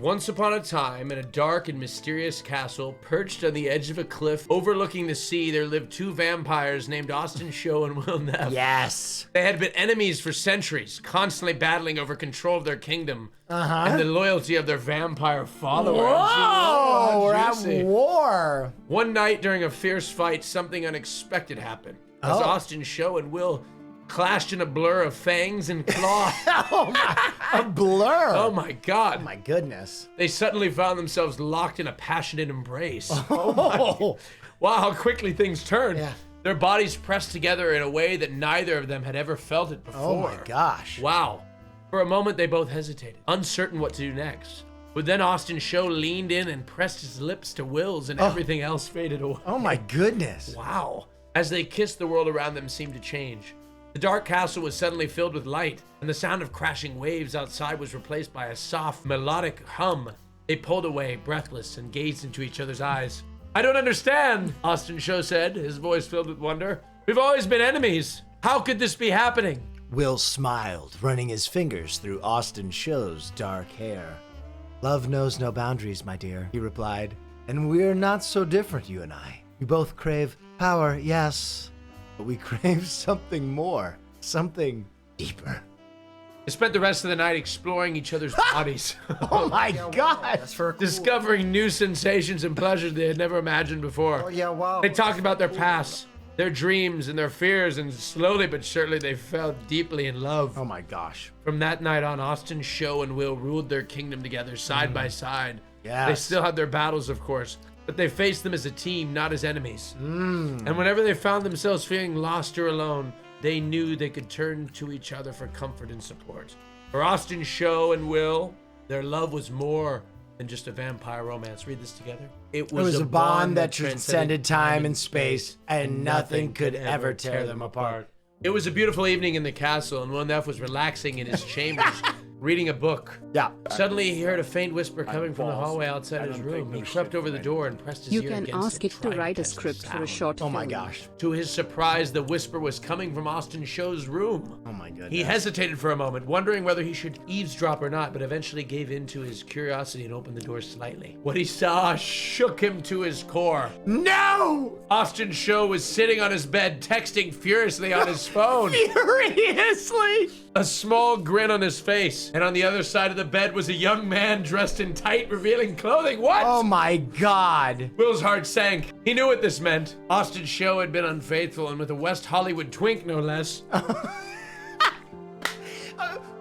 Once upon a time, in a dark and mysterious castle, perched on the edge of a cliff overlooking the sea, there lived two vampires named AustinShow and WillNeff. Yes. They had been enemies for centuries, constantly battling over control of their kingdom and the loyalty of their vampire followers. Whoa, we're at war. One night during a fierce fight, something unexpected happened. As AustinShow and Will clashed in a blur of fangs and claws. A blur. Oh my God. Oh my goodness. They suddenly found themselves locked in a passionate embrace. Oh. Wow, how quickly things turned. Yeah. Their bodies pressed together in a way that neither of them had ever felt it before. Oh my gosh. Wow. For a moment, they both hesitated, uncertain what to do next. But then AustinShow leaned in and pressed his lips to Will's, and everything else faded away. Oh my goodness. Wow. As they kissed, the world around them seemed to change. The dark castle was suddenly filled with light, and the sound of crashing waves outside was replaced by a soft, melodic hum. They pulled away, breathless, and gazed into each other's eyes. "I don't understand," AustinShow said, his voice filled with wonder. "We've always been enemies. How could this be happening?" Will smiled, running his fingers through AustinShow's dark hair. "Love knows no boundaries, my dear," he replied. "And we're not so different, you and I. We both crave power, yes, but we crave something more, something deeper." They spent the rest of the night exploring each other's bodies. Oh my God. That's for a cool. Discovering new sensations and pleasures they had never imagined before. Oh yeah, wow. They talked about their past, their dreams, and their fears, and slowly but surely they fell deeply in love. Oh my gosh. From that night on, AustinShow and Will ruled their kingdom together, side by side. Yes. They still had their battles, of course, but they faced them as a team, not as enemies. And whenever they found themselves feeling lost or alone, they knew they could turn to each other for comfort and support. For AustinShow and Will, their love was more than just a vampire romance. Read this together. It was a bond that transcended time and space, and nothing could ever tear them apart. It was a beautiful evening in the castle, and WillNeff was relaxing in his chambers, reading a book. Yeah. Suddenly, he heard a faint whisper coming from the hallway outside his room. He crept over the door and pressed his You ear can against ask it to trying write a catch the script for a sound. short Oh film. my gosh. To his surprise, the whisper was coming from AustinShow's room. Oh my goodness. He hesitated for a moment, wondering whether he should eavesdrop or not, but eventually gave in to his curiosity and opened the door slightly. What he saw shook him to his core. No! AustinShow was sitting on his bed, texting furiously on his phone. Furiously! A small grin on his face, and on the other side of the bed was a young man dressed in tight, revealing clothing. What? Oh my God. Will's heart sank. He knew what this meant. AustinShow had been unfaithful, and with a West Hollywood twink, no less.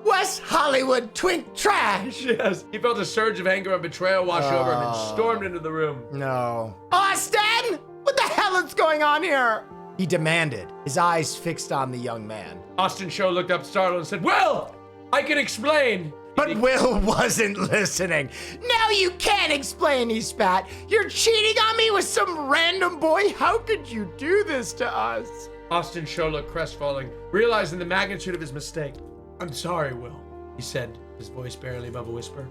West Hollywood twink trash. Yes. He felt a surge of anger and betrayal wash over him and stormed into the room. No. Austin! What the hell is going on here? He demanded, his eyes fixed on the young man. AustinShow looked up startled and said, "Will, I can explain." But Will wasn't listening. "No, you can't explain," he spat. "You're cheating on me with some random boy? How could you do this to us?" AustinShow looked crestfallen, realizing the magnitude of his mistake. "I'm sorry, Will," he said, his voice barely above a whisper.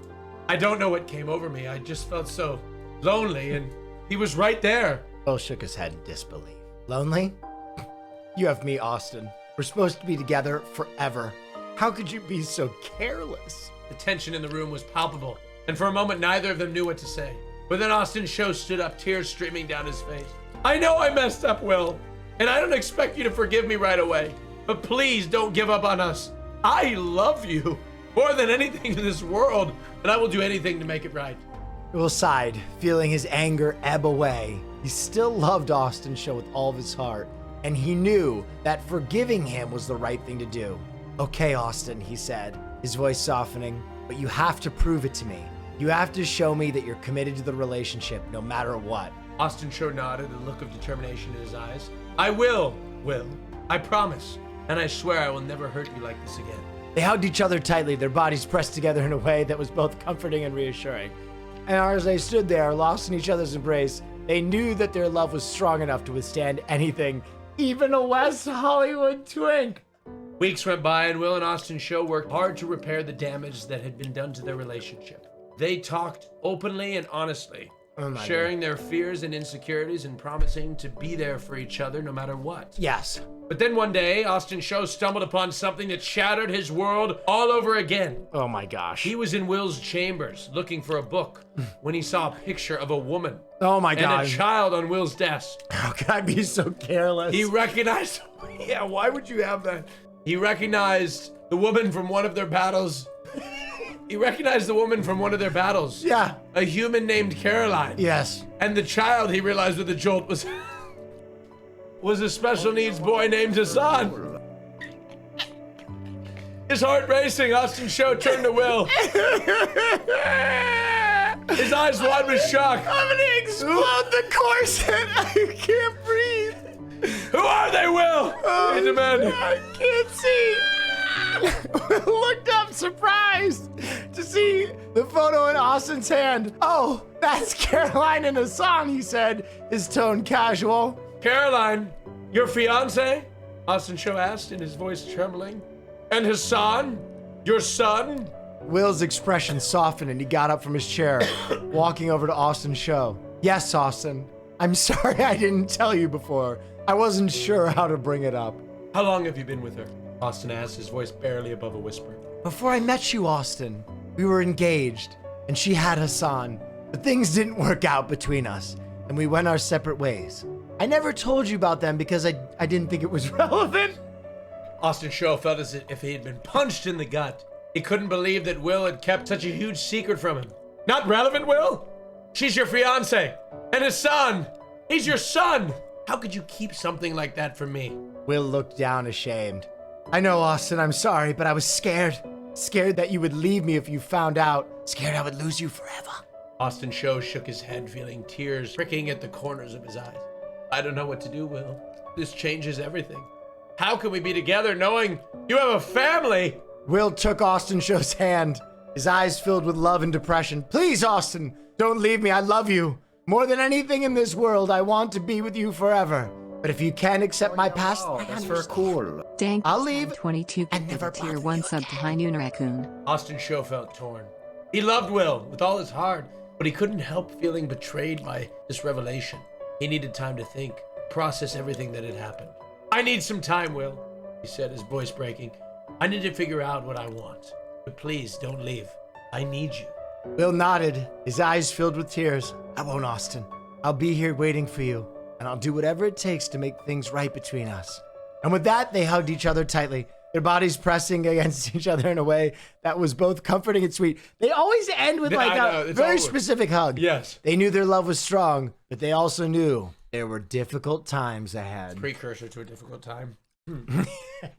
"I don't know what came over me. I just felt so lonely, and he was right there." Will shook his head in disbelief. "Lonely? You have me, Austin. We're supposed to be together forever. How could you be so careless?" The tension in the room was palpable, and for a moment neither of them knew what to say. But then AustinShow stood up, tears streaming down his face. "I know I messed up, Will, and I don't expect you to forgive me right away, but please don't give up on us. I love you more than anything in this world, and I will do anything to make it right." Will sighed, feeling his anger ebb away. He still loved AustinShow with all of his heart, and he knew that forgiving him was the right thing to do. "Okay, Austin," he said, his voice softening, "but you have to prove it to me. You have to show me that you're committed to the relationship no matter what." AustinShow nodded, a look of determination in his eyes. "I will, Will. I promise. And I swear I will never hurt you like this again." They hugged each other tightly, their bodies pressed together in a way that was both comforting and reassuring. And as they stood there, lost in each other's embrace, they knew that their love was strong enough to withstand anything, even a West Hollywood twink. Weeks went by, and Will and AustinShow worked hard to repair the damage that had been done to their relationship. They talked openly and honestly, sharing their fears and insecurities and promising to be there for each other no matter what. Yes, But then one day, Austin Show stumbled upon something that shattered his world all over again. Oh my gosh. He was in Will's chambers looking for a book when he saw a picture of a woman Oh my and gosh. a child on Will's desk. How could I be so careless? He recognized, yeah, why would you have that? He recognized the woman from one of their battles. He recognized the woman from one of their battles. Yeah. A human named Caroline. Yes. And the child, he realized with a jolt, was a special needs boy named Hassan. His heart racing, Austin Show turned to Will. His eyes wide with shock. I'm gonna explode the corset. I can't breathe. Who are they, Will? He demanded. I can't see. Will looked up surprised to see the photo in Austin's hand. Oh, that's Caroline and Hassan, he said, his tone casual. Caroline, your fiance? Austin Show asked, in his voice trembling. And Hassan, your son? Will's expression softened and he got up from his chair, walking over to Austin's show. Yes, Austin. I'm sorry I didn't tell you before. I wasn't sure how to bring it up. How long have you been with her? Austin asked, his voice barely above a whisper. Before I met you, Austin, we were engaged, and she had Hassan. But things didn't work out between us, and we went our separate ways. I never told you about them because I didn't think it was relevant. Austin Show felt as if he had been punched in the gut. He couldn't believe that Will had kept such a huge secret from him. Not relevant, Will? She's your fiance. And his son. He's your son. How could you keep something like that from me? Will looked down ashamed. I know, Austin, I'm sorry, but I was scared. Scared that you would leave me if you found out. Scared I would lose you forever. Austin Show shook his head, feeling tears pricking at the corners of his eyes. I don't know what to do, Will. This changes everything. How can we be together knowing you have a family? Will took Austin Show's hand, his eyes filled with love and depression. Please, Austin, don't leave me. I love you. More than anything in this world, I want to be with you forever. But if you can't accept my past, That's for cool. Dank. I'll leave 22 and never tier bother 1 you sub to again. High Noon Raccoon. Austin Show felt torn. He loved Will with all his heart, but he couldn't help feeling betrayed by this revelation. He needed time to think, process everything that had happened. I need some time, Will, he said, his voice breaking. I need to figure out what I want. But please, don't leave. I need you. Will nodded, his eyes filled with tears. I won't, Austin. I'll be here waiting for you, and I'll do whatever it takes to make things right between us. And with that, they hugged each other tightly, their bodies pressing against each other in a way that was both comforting and sweet. They always end with like I know, a it's very always- specific hug. Yes. They knew their love was strong, but they also knew there were difficult times ahead. Precursor to a difficult time.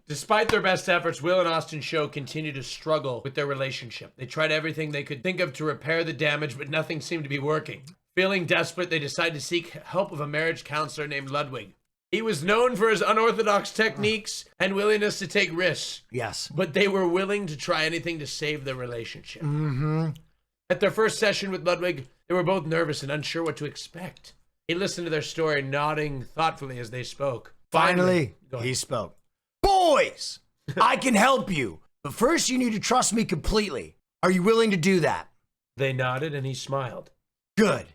Despite their best efforts, Will and Austin Show continued to struggle with their relationship. They tried everything they could think of to repair the damage, but nothing seemed to be working. Feeling desperate, they decided to seek help of a marriage counselor named Ludwig. He was known for his unorthodox techniques and willingness to take risks, Yes. but they were willing to try anything to save their relationship. Mm-hmm. At their first session with Ludwig, they were both nervous and unsure what to expect. He listened to their story, nodding thoughtfully as they spoke. Finally, Go ahead. he spoke. Boys, I can help you, but first you need to trust me completely. Are you willing to do that? They nodded and he smiled. Good,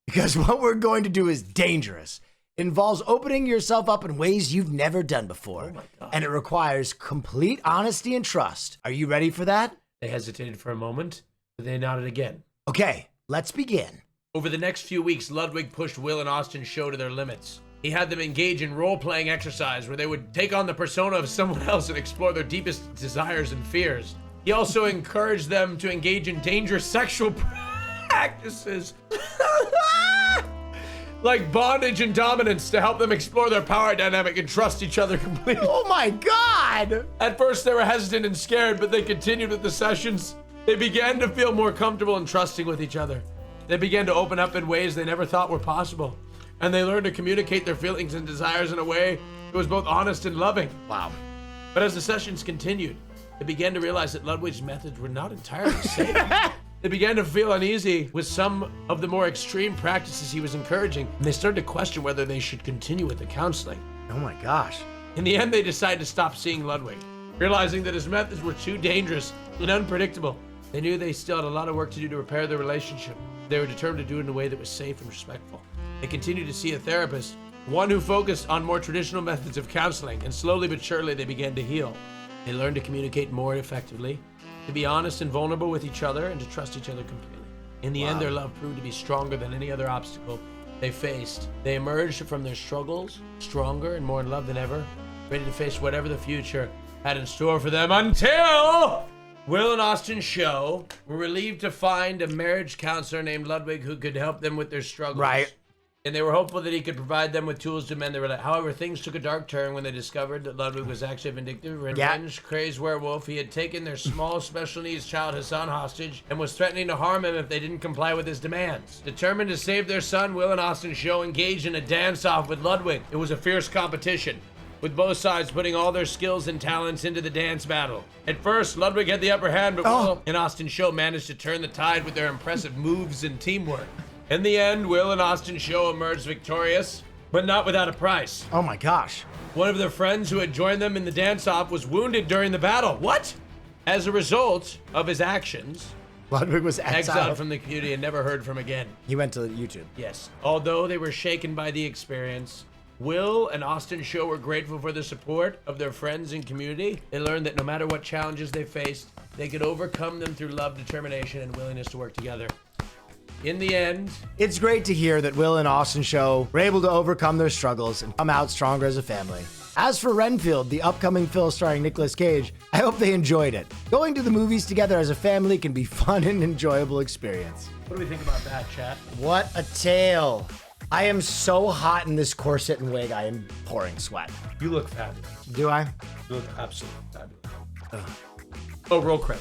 because what we're going to do is dangerous. It involves opening yourself up in ways you've never done before. Oh my God. And it requires complete honesty and trust. Are you ready for that? They hesitated for a moment, but they nodded again. Okay, let's begin. Over the next few weeks, Ludwig pushed Will and Austin Show to their limits. He had them engage in role-playing exercise where they would take on the persona of someone else and explore their deepest desires and fears. He also encouraged them to engage in dangerous sexual practices like bondage and dominance to help them explore their power dynamic and trust each other completely. Oh my God! At first, they were hesitant and scared, but they continued with the sessions. They began to feel more comfortable and trusting with each other. They began to open up in ways they never thought were possible. And they learned to communicate their feelings and desires in a way that was both honest and loving. Wow. But as the sessions continued, they began to realize that Ludwig's methods were not entirely safe. They began to feel uneasy with some of the more extreme practices he was encouraging, and they started to question whether they should continue with the counseling. Oh my gosh. In the end, they decided to stop seeing Ludwig, realizing that his methods were too dangerous and unpredictable. They knew they still had a lot of work to do to repair their relationship. They were determined to do it in a way that was safe and respectful. They continued to see a therapist, one who focused on more traditional methods of counseling, and slowly but surely they began to heal. They learned to communicate more effectively, to be honest and vulnerable with each other, and to trust each other completely. In the end, their love proved to be stronger than any other obstacle they faced. They emerged from their struggles stronger and more in love than ever, ready to face whatever the future had in store for them, until Will and Austin's show were relieved to find a marriage counselor named Ludwig who could help them with their struggles. Right. And they were hopeful that he could provide them with tools to mend their relationship. However, things took a dark turn when they discovered that Ludwig was actually a vindictive, revenge-crazed werewolf. He had taken their small, special needs child Hassan hostage and was threatening to harm him if they didn't comply with his demands. Determined to save their son, Will and Austin's show engaged in a dance-off with Ludwig. It was a fierce competition, with both sides putting all their skills and talents into the dance battle. At first, Ludwig had the upper hand, but Will and Austin's show managed to turn the tide with their impressive moves and teamwork. In the end, Will and Austin's show emerged victorious, but not without a price. Oh my gosh. One of their friends who had joined them in the dance-off was wounded during the battle. What? As a result of his actions, Ludwig was exiled from the community and never heard from again. He went to YouTube. Yes. Although they were shaken by the experience, Will and Austin's show were grateful for the support of their friends and community. They learned that no matter what challenges they faced, they could overcome them through love, determination, and willingness to work together. In the end, it's great to hear that Will and Austin show were able to overcome their struggles and come out stronger as a family. As for Renfield, the upcoming film starring Nicolas Cage, I hope they enjoyed it. Going to the movies together as a family can be fun and enjoyable experience. What do we think about that, chat? What a tale. I am so hot in this corset and wig, I am pouring sweat. You look fabulous. Do I? You look absolutely fabulous. Oh, real quick.